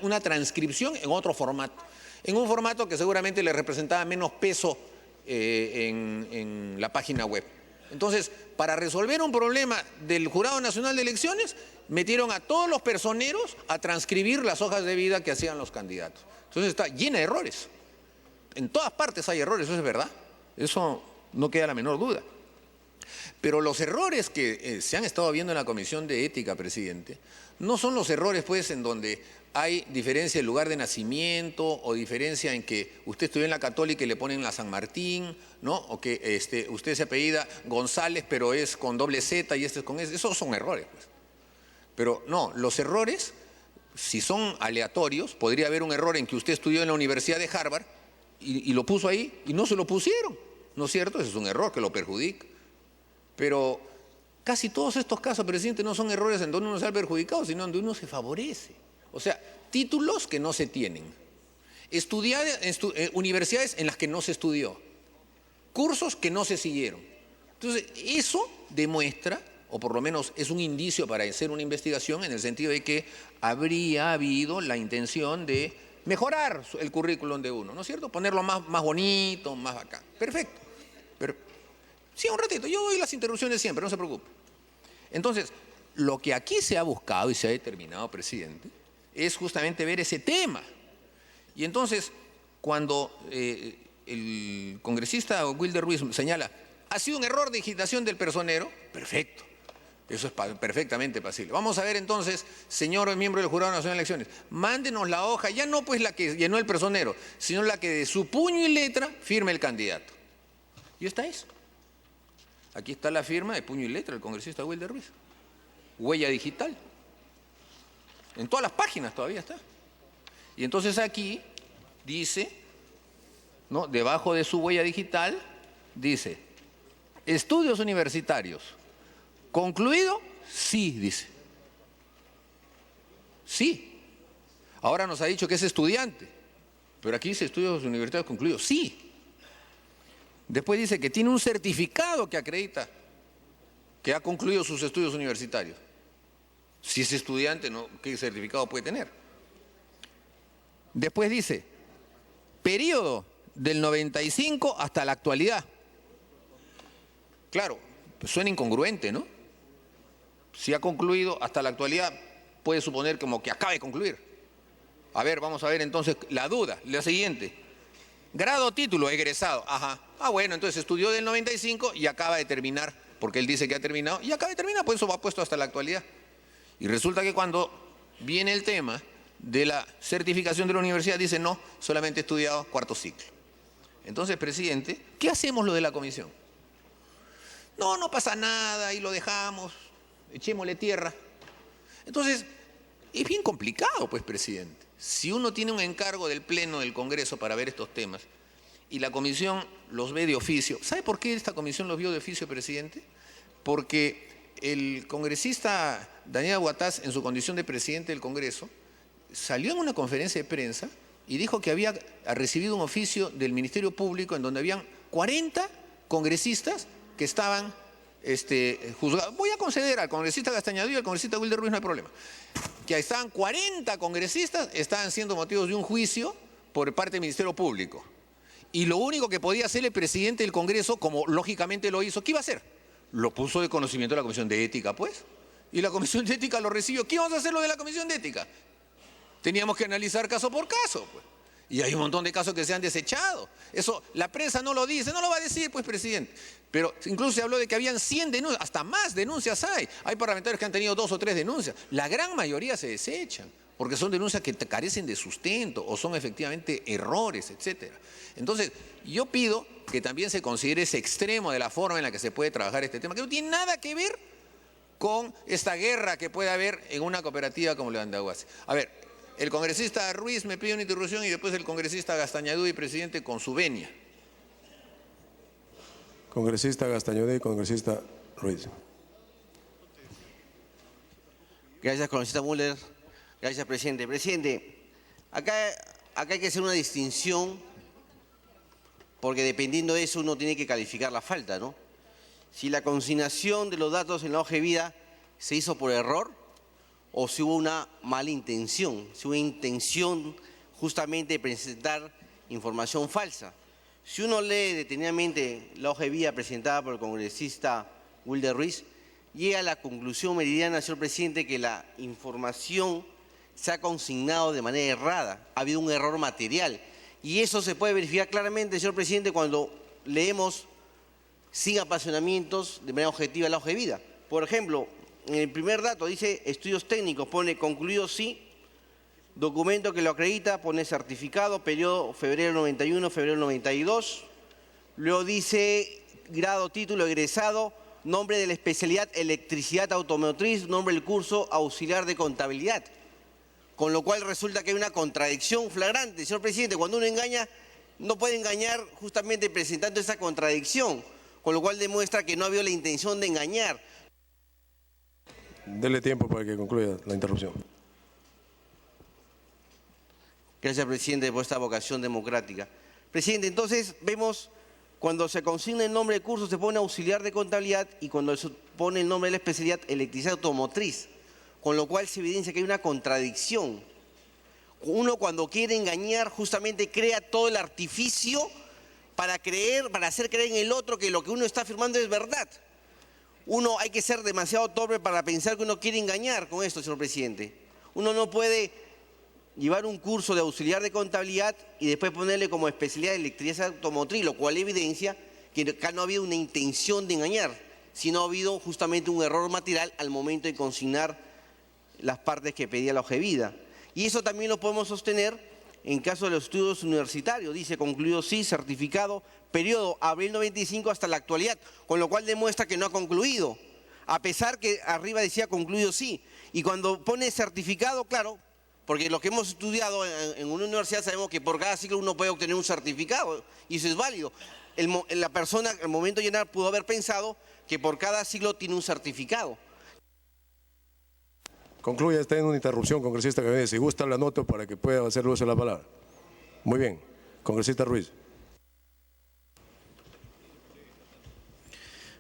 una transcripción en otro formato, en un formato que seguramente les representaba menos peso en la página web. Entonces, para resolver un problema del Jurado Nacional de Elecciones, metieron a todos los personeros a transcribir las hojas de vida que hacían los candidatos. Entonces está llena de errores. En todas partes hay errores, eso es verdad. Eso no queda la menor duda. Pero los errores que se han estado viendo en la Comisión de Ética, presidente, no son los errores pues en donde hay diferencia de lugar de nacimiento o diferencia en que usted estudió en la Católica y le ponen la San Martín, ¿no? O que usted se apellida González pero es con doble Z y este es con S. Esos son errores, pues. Pero no, los errores, si son aleatorios, podría haber un error en que usted estudió en la Universidad de Harvard y lo puso ahí y no se lo pusieron, ¿no es cierto? Ese es un error que lo perjudica. Pero casi todos estos casos, presidente, no son errores en donde uno sale perjudicado, sino en donde uno se favorece. O sea, títulos que no se tienen, universidades en las que no se estudió, cursos que no se siguieron. Entonces, eso demuestra, o por lo menos es un indicio para hacer una investigación en el sentido de que habría habido la intención de mejorar el currículum de uno, ¿no es cierto? Ponerlo más bonito, más bacán. Perfecto. Pero, sí, un ratito, yo doy las interrupciones siempre, no se preocupe. Entonces, lo que aquí se ha buscado y se ha determinado, presidente, es justamente ver ese tema. Y entonces, cuando el congresista Wilder Ruiz señala, ha sido un error de digitación del personero, perfecto, eso es perfectamente pasible. Vamos a ver entonces, señor miembro del Jurado Nacional de Elecciones, mándenos la hoja, ya no pues la que llenó el personero, sino la que de su puño y letra firme el candidato. Y está eso. Aquí está la firma de puño y letra del congresista Wilder Ruiz. Huella digital. En todas las páginas todavía está. Y entonces aquí dice, ¿no? Debajo de su huella digital, dice, estudios universitarios. ¿Concluido? Sí, dice. Sí. Ahora nos ha dicho que es estudiante. Pero aquí dice estudios universitarios concluidos. Sí. Después dice que tiene un certificado que acredita que ha concluido sus estudios universitarios. Si es estudiante, ¿no? ¿Qué certificado puede tener? Después dice, periodo del 95 hasta la actualidad. Claro, pues suena incongruente, ¿no? Si ha concluido hasta la actualidad, puede suponer como que acaba de concluir. A ver, vamos a ver entonces la duda, la siguiente. Grado, título, egresado. Ajá. Ah, bueno, entonces estudió del 95 y acaba de terminar, porque él dice que ha terminado, y acaba de terminar, pues eso va puesto hasta la actualidad. Y resulta que cuando viene el tema de la certificación de la universidad, dice no, solamente he estudiado cuarto ciclo. Entonces, presidente, ¿qué hacemos lo de la comisión? No, no pasa nada y lo dejamos, echémosle tierra. Entonces, es bien complicado, pues, presidente. Si uno tiene un encargo del Pleno del Congreso para ver estos temas y la comisión los ve de oficio, ¿sabe por qué esta comisión los vio de oficio, presidente? Porque el congresista Daniel Guataz, en su condición de presidente del Congreso, salió en una conferencia de prensa y dijo que había recibido un oficio del Ministerio Público en donde habían 40 congresistas que estaban juzgados. Voy a conceder al congresista Gastañadú y al congresista Wilder Ruiz, no hay problema. Que estaban 40 congresistas, estaban siendo motivos de un juicio por parte del Ministerio Público. Y lo único que podía hacer el presidente del Congreso, como lógicamente lo hizo, ¿qué iba a hacer? Lo puso de conocimiento de la Comisión de Ética, pues. Y la Comisión de Ética lo recibió. ¿Qué vamos a hacer lo de la Comisión de Ética? Teníamos que analizar caso por caso, pues. Y hay un montón de casos que se han desechado. Eso, la prensa no lo dice, no lo va a decir, pues, presidente. Pero incluso se habló de que habían 100 denuncias, hasta más denuncias hay. Hay parlamentarios que han tenido 2 o 3 denuncias. La gran mayoría se desechan, porque son denuncias que carecen de sustento o son efectivamente errores, etcétera. Entonces, yo pido que también se considere ese extremo de la forma en la que se puede trabajar este tema, que no tiene nada que ver con esta guerra que puede haber en una cooperativa como Levandaguas. A ver, el congresista Ruiz me pide una interrupción y después el congresista Gastañadú y presidente con su venia. Congresista Gastañadú y congresista Ruiz. Gracias, congresista Müller. Gracias, presidente. Presidente, acá hay que hacer una distinción, porque dependiendo de eso uno tiene que calificar la falta, ¿no? Si la consignación de los datos en la hoja de vida se hizo por error o si hubo una mala intención, si hubo intención justamente de presentar información falsa. Si uno lee detenidamente la hoja de vida presentada por el congresista Wilder Ruiz, llega a la conclusión meridiana, señor presidente, que la información se ha consignado de manera errada, ha habido un error material. Y eso se puede verificar claramente, señor presidente, cuando leemos sin apasionamientos de manera objetiva la hoja de vida. Por ejemplo, en el primer dato dice estudios técnicos, pone concluido sí, documento que lo acredita, pone certificado, periodo febrero 91, febrero 92. Luego dice grado, título, egresado, nombre de la especialidad electricidad automotriz, nombre del curso auxiliar de contabilidad. Con lo cual resulta que hay una contradicción flagrante. Señor presidente, cuando uno engaña, no puede engañar justamente presentando esa contradicción, con lo cual demuestra que no ha habido la intención de engañar. Dele tiempo para que concluya la interrupción. Gracias, presidente, por esta vocación democrática. Presidente, entonces vemos cuando se consigna el nombre del curso se pone auxiliar de contabilidad y cuando se pone el nombre de la especialidad electricidad automotriz, con lo cual se evidencia que hay una contradicción. Uno cuando quiere engañar justamente crea todo el artificio para hacer creer en el otro que lo que uno está afirmando es verdad. Uno hay que ser demasiado torpe para pensar que uno quiere engañar con esto, señor presidente. Uno no puede llevar un curso de auxiliar de contabilidad y después ponerle como especialidad de electricidad automotriz, lo cual evidencia que acá no ha habido una intención de engañar, sino ha habido justamente un error material al momento de consignar las partes que pedía la hoja de vida. Y eso también lo podemos sostener en caso de los estudios universitarios. Dice concluido sí, certificado, periodo abril 95 hasta la actualidad, con lo cual demuestra que no ha concluido, a pesar que arriba decía concluido sí. Y cuando pone certificado, claro, porque los que hemos estudiado en una universidad sabemos que por cada ciclo uno puede obtener un certificado, y eso es válido. La persona al momento de llenar pudo haber pensado que por cada ciclo tiene un certificado. Concluya, está en una interrupción, congresista Cabanillas. Si gusta, la anoto para que pueda hacer uso de la palabra. Muy bien. Congresista Ruiz.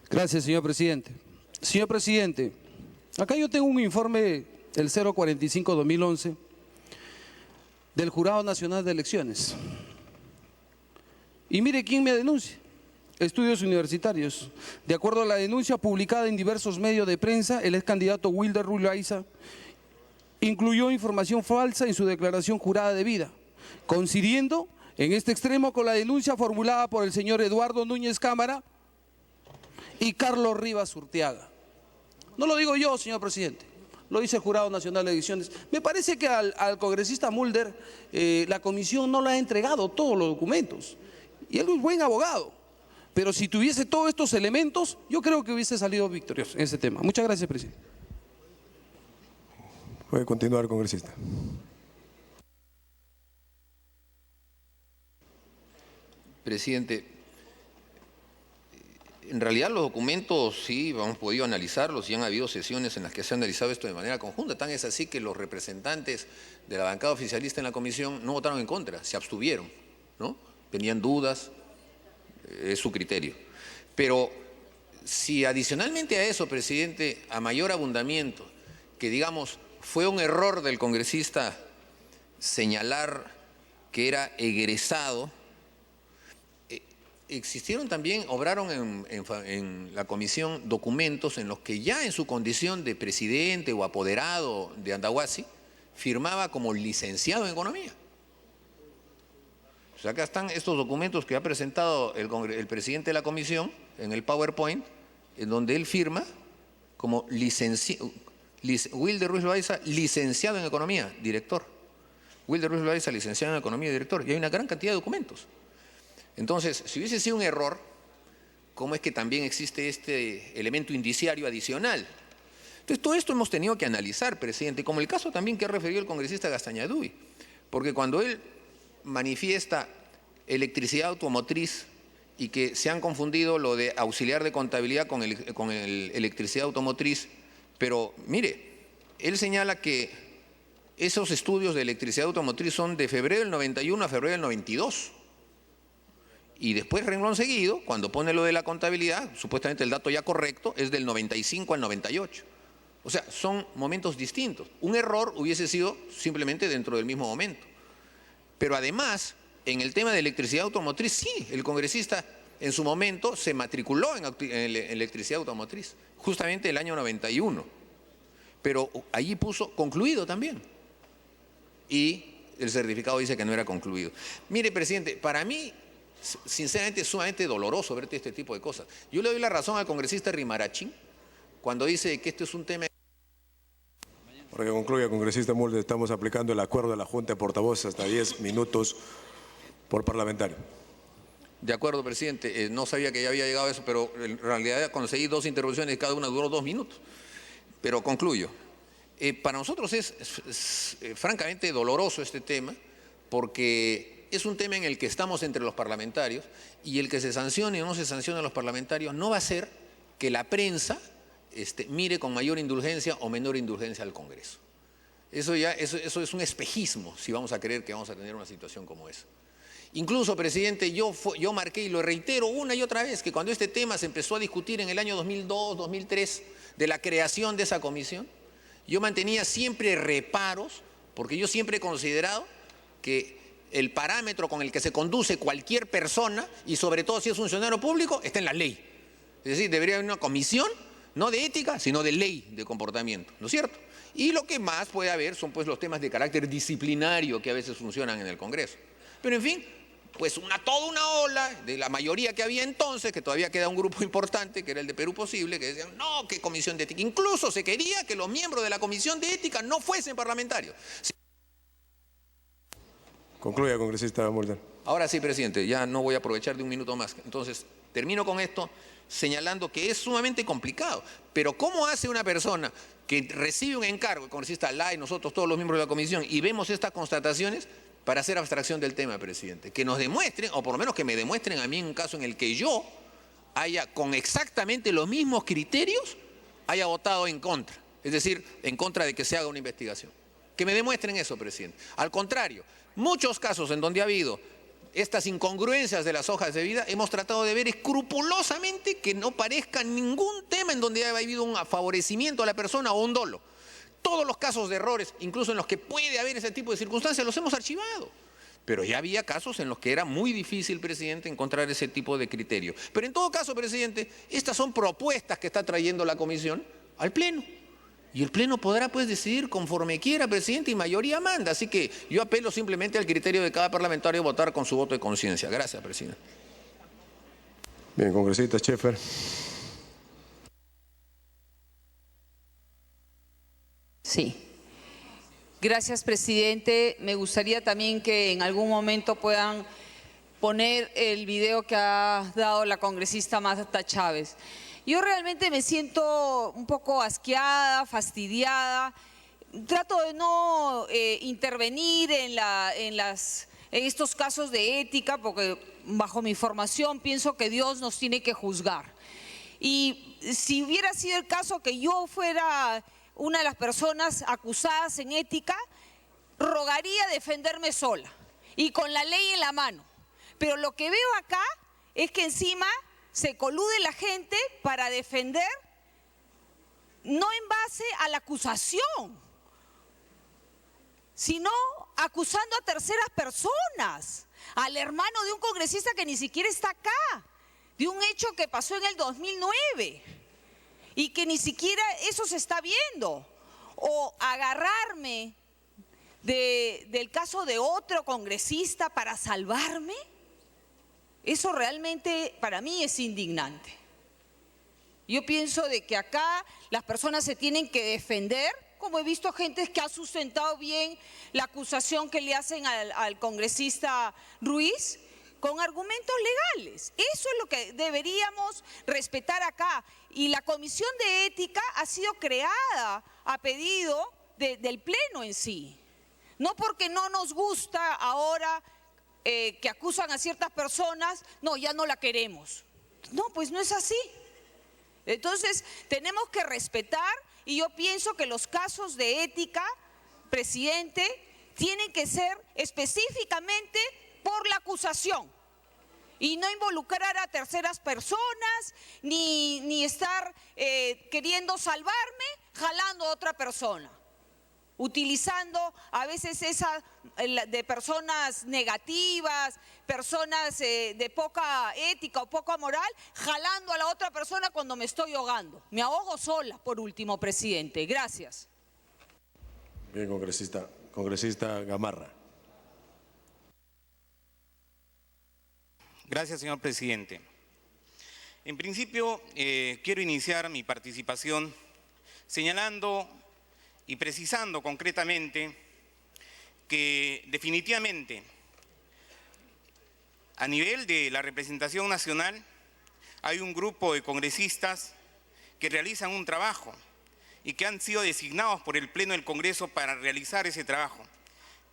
Gracias, señor presidente. Señor presidente, acá yo tengo un informe, el 045-2011, del Jurado Nacional de Elecciones. Y mire quién me denuncia. Estudios universitarios. De acuerdo a la denuncia publicada en diversos medios de prensa, el ex candidato Wilder Ruiz Loaiza incluyó información falsa en su declaración jurada de vida, coincidiendo en este extremo con la denuncia formulada por el señor Eduardo Núñez Cámara y Carlos Rivas Urteaga. No lo digo yo, señor presidente, lo dice el Jurado Nacional de Elecciones. Me parece que al congresista Mulder la comisión no le ha entregado todos los documentos, y él es un buen abogado. Pero si tuviese todos estos elementos, yo creo que hubiese salido victorioso en ese tema. Muchas gracias, presidente. Puede continuar, congresista. Presidente, en realidad los documentos sí hemos podido analizarlos y han habido sesiones en las que se ha analizado esto de manera conjunta. Tan es así que los representantes de la bancada oficialista en la comisión no votaron en contra, se abstuvieron, ¿no? Tenían dudas. Es su criterio. Pero si adicionalmente a eso, presidente, a mayor abundamiento, que digamos fue un error del congresista señalar que era egresado, existieron también, obraron en la comisión documentos en los que ya en su condición de presidente o apoderado de Andahuasi firmaba como licenciado en economía. O sea, acá están estos documentos que ha presentado el presidente de la comisión en el PowerPoint, en donde él firma como Wilder Ruiz Loaiza, licenciado en economía, director. Wilder Ruiz Loaiza, licenciado en economía, director. Y hay una gran cantidad de documentos. Entonces, si hubiese sido un error, ¿cómo es que también existe este elemento indiciario adicional? Entonces, todo esto hemos tenido que analizar, presidente, como el caso también que ha referido el congresista Gastañaduy, porque cuando él manifiesta electricidad automotriz y que se han confundido lo de auxiliar de contabilidad con electricidad automotriz, pero mire, él señala que esos estudios de electricidad automotriz son de febrero del 91 a febrero del 92. Y después, renglón seguido, cuando pone lo de la contabilidad, supuestamente el dato ya correcto, es del 95 al 98. O sea, son momentos distintos. Un error hubiese sido simplemente dentro del mismo momento. Pero además, en el tema de electricidad automotriz, sí, el congresista en su momento se matriculó en electricidad automotriz, justamente el año 91. Pero allí puso concluido también. Y el certificado dice que no era concluido. Mire, presidente, para mí, sinceramente, es sumamente doloroso ver este tipo de cosas. Yo le doy la razón al congresista Rimarachín cuando dice que esto es un tema... Para que concluya, congresista Mulder, estamos aplicando el acuerdo de la Junta de Portavoces hasta 10 minutos por parlamentario. De acuerdo, presidente. No sabía que ya había llegado a eso, pero en realidad conseguí 2 intervenciones, cada una duró 2 minutos. Pero concluyo. Para nosotros es francamente doloroso este tema, porque es un tema en el que estamos entre los parlamentarios, y el que se sancione o no se sancione a los parlamentarios no va a ser que la prensa mire con mayor indulgencia o menor indulgencia al Congreso. Eso es un espejismo si vamos a creer que vamos a tener una situación como esa. Incluso, presidente, yo marqué y lo reitero una y otra vez, que cuando este tema se empezó a discutir en el año 2002, 2003, de la creación de esa comisión, yo mantenía siempre reparos, porque yo siempre he considerado que el parámetro con el que se conduce cualquier persona, y sobre todo si es funcionario público, está en la ley. Es decir, debería haber una comisión, no de ética, sino de ley de comportamiento, ¿no es cierto? Y lo que más puede haber son pues los temas de carácter disciplinario que a veces funcionan en el Congreso. Pero en fin, pues toda una ola de la mayoría que había entonces, que todavía queda un grupo importante, que era el de Perú Posible, que decían, no, ¿qué comisión de ética? Incluso se quería que los miembros de la comisión de ética no fuesen parlamentarios. Concluya, congresista Mulder. Ahora sí, presidente, ya no voy a aprovechar de un minuto más. Entonces, termino con esto señalando que es sumamente complicado. Pero ¿cómo hace una persona que recibe un encargo, el congresista Lai, nosotros todos los miembros de la comisión, y vemos estas constataciones para hacer abstracción del tema, presidente? Que nos demuestren, o por lo menos que me demuestren a mí en un caso en el que yo haya, con exactamente los mismos criterios, haya votado en contra. Es decir, en contra de que se haga una investigación. Que me demuestren eso, presidente. Al contrario, muchos casos en donde ha habido estas incongruencias de las hojas de vida, hemos tratado de ver escrupulosamente que no parezca ningún tema en donde haya habido un favorecimiento a la persona o un dolo. Todos los casos de errores, incluso en los que puede haber ese tipo de circunstancias, los hemos archivado. Pero ya había casos en los que era muy difícil, presidente, encontrar ese tipo de criterio. Pero en todo caso, presidente, estas son propuestas que está trayendo la comisión al Pleno. Y el Pleno podrá pues decidir conforme quiera, presidente, y mayoría manda. Así que yo apelo simplemente al criterio de cada parlamentario votar con su voto de conciencia. Gracias, presidente. Bien, congresista Schaeffer. Sí. Gracias, presidente. Me gustaría también que en algún momento puedan poner el video que ha dado la congresista Marta Chávez. Yo realmente me siento un poco asqueada, fastidiada. Trato de no intervenir en estos casos de ética, porque bajo mi formación pienso que Dios nos tiene que juzgar. Y si hubiera sido el caso que yo fuera una de las personas acusadas en ética, rogaría defenderme sola y con la ley en la mano. Pero lo que veo acá es que encima se colude la gente para defender, no en base a la acusación, sino acusando a terceras personas, al hermano de un congresista que ni siquiera está acá, de un hecho que pasó en el 2009 y que ni siquiera eso se está viendo, o agarrarme del caso de otro congresista para salvarme. Eso realmente para mí es indignante. Yo pienso de que acá las personas se tienen que defender, como he visto gente que ha sustentado bien la acusación que le hacen al congresista Ruiz, con argumentos legales. Eso es lo que deberíamos respetar acá. Y la Comisión de Ética ha sido creada a pedido del Pleno en sí. No porque no nos gusta ahora que acusan a ciertas personas, no, ya no la queremos. No, pues no es así. Entonces, tenemos que respetar, y yo pienso que los casos de ética, presidente, tienen que ser específicamente por la acusación y no involucrar a terceras personas, ni estar queriendo salvarme, jalando a otra persona, utilizando a veces esa de personas negativas, personas de poca ética o poca moral, jalando a la otra persona cuando me estoy ahogando. Me ahogo sola, por último, presidente. Gracias. Bien, congresista Gamarra. Gracias, señor presidente. En principio, quiero iniciar mi participación señalando y precisando concretamente que definitivamente a nivel de la representación nacional hay un grupo de congresistas que realizan un trabajo y que han sido designados por el Pleno del Congreso para realizar ese trabajo,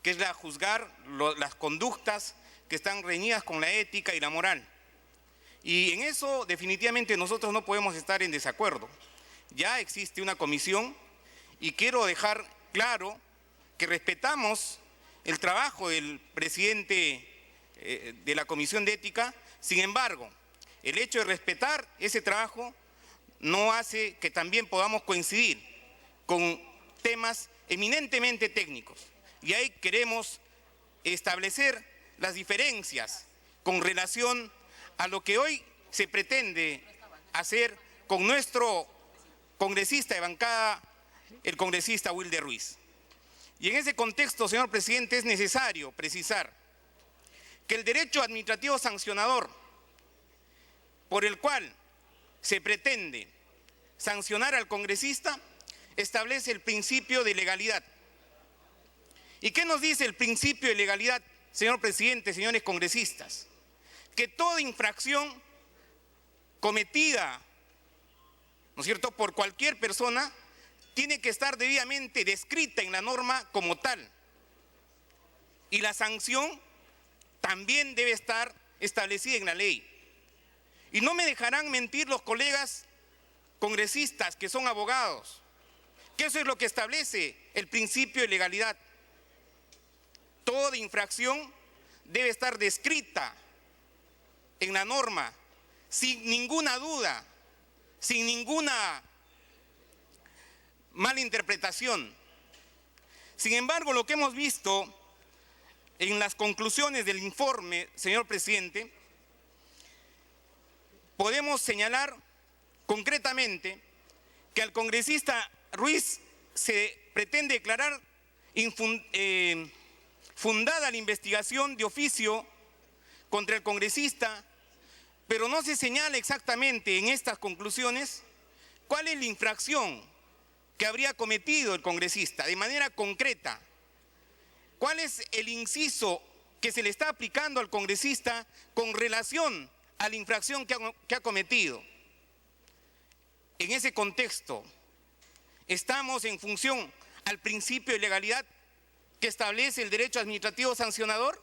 que es juzgar las conductas que están reñidas con la ética y la moral. Y en eso definitivamente nosotros no podemos estar en desacuerdo. Ya existe una comisión y quiero dejar claro que respetamos el trabajo del presidente de la Comisión de Ética. Sin embargo, el hecho de respetar ese trabajo no hace que también podamos coincidir con temas eminentemente técnicos. Y ahí queremos establecer las diferencias con relación a lo que hoy se pretende hacer con nuestro congresista de bancada, el congresista Wilder Ruiz. Y en ese contexto, señor presidente, es necesario precisar que el derecho administrativo sancionador por el cual se pretende sancionar al congresista establece el principio de legalidad. ¿Y qué nos dice el principio de legalidad señor presidente, señores congresistas, que toda infracción cometida, ¿no es cierto?, por cualquier persona, tiene que estar debidamente descrita en la norma como tal. Y la sanción también debe estar establecida en la ley. Y no me dejarán mentir los colegas congresistas que son abogados, que eso es lo que establece el principio de legalidad. Toda infracción debe estar descrita en la norma, sin ninguna duda, sin ninguna mala interpretación. Sin embargo, lo que hemos visto en las conclusiones del informe, señor presidente, podemos señalar concretamente que al congresista Ruiz se pretende declarar fundada la investigación de oficio contra el congresista, pero no se señala exactamente en estas conclusiones cuál es la infracción que habría cometido el congresista de manera concreta. ¿Cuál es el inciso que se le está aplicando al congresista con relación a la infracción que ha cometido? En ese contexto, ¿estamos en función al principio de legalidad que establece el derecho administrativo sancionador?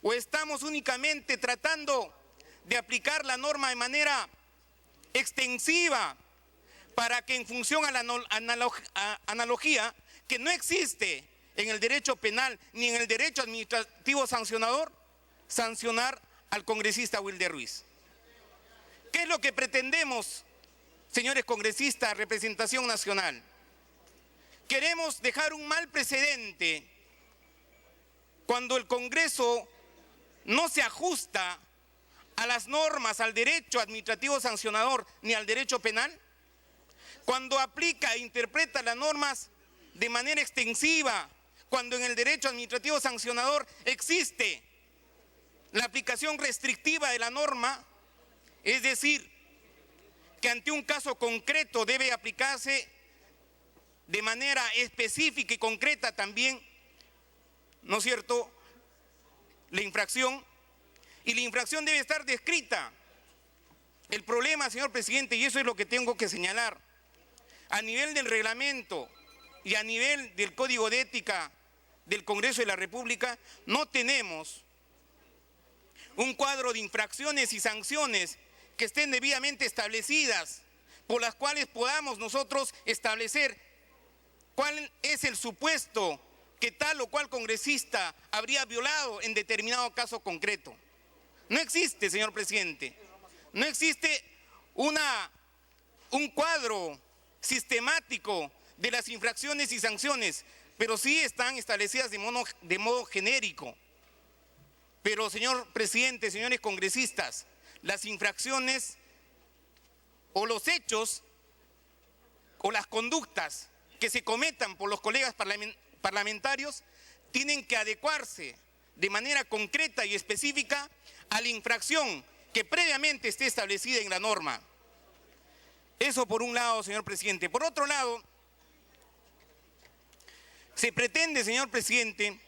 ¿O estamos únicamente tratando de aplicar la norma de manera extensiva para que en función a la analogía que no existe en el derecho penal ni en el derecho administrativo sancionador, sancionar al congresista Wilder Ruiz? ¿Qué es lo que pretendemos, señores congresistas, representación nacional? Queremos dejar un mal precedente cuando el Congreso no se ajusta a las normas, al derecho administrativo sancionador ni al derecho penal, cuando aplica e interpreta las normas de manera extensiva, cuando en el derecho administrativo sancionador existe la aplicación restrictiva de la norma, es decir, que ante un caso concreto debe aplicarse de manera específica y concreta también, ¿no es cierto?, la infracción, y la infracción debe estar descrita. El problema, señor presidente, y eso es lo que tengo que señalar, a nivel del reglamento y a nivel del Código de Ética del Congreso de la República, no tenemos un cuadro de infracciones y sanciones que estén debidamente establecidas, por las cuales podamos nosotros establecer cuál es el supuesto que tal o cual congresista habría violado en determinado caso concreto. No existe, señor presidente, no existe un cuadro sistemático de las infracciones y sanciones, pero sí están establecidas de modo genérico. Pero, señor presidente, señores congresistas, las infracciones o los hechos o las conductas que se cometan por los colegas parlamentarios tienen que adecuarse de manera concreta y específica a la infracción que previamente esté establecida en la norma. Eso por un lado, señor presidente. Por otro lado, se pretende, señor presidente,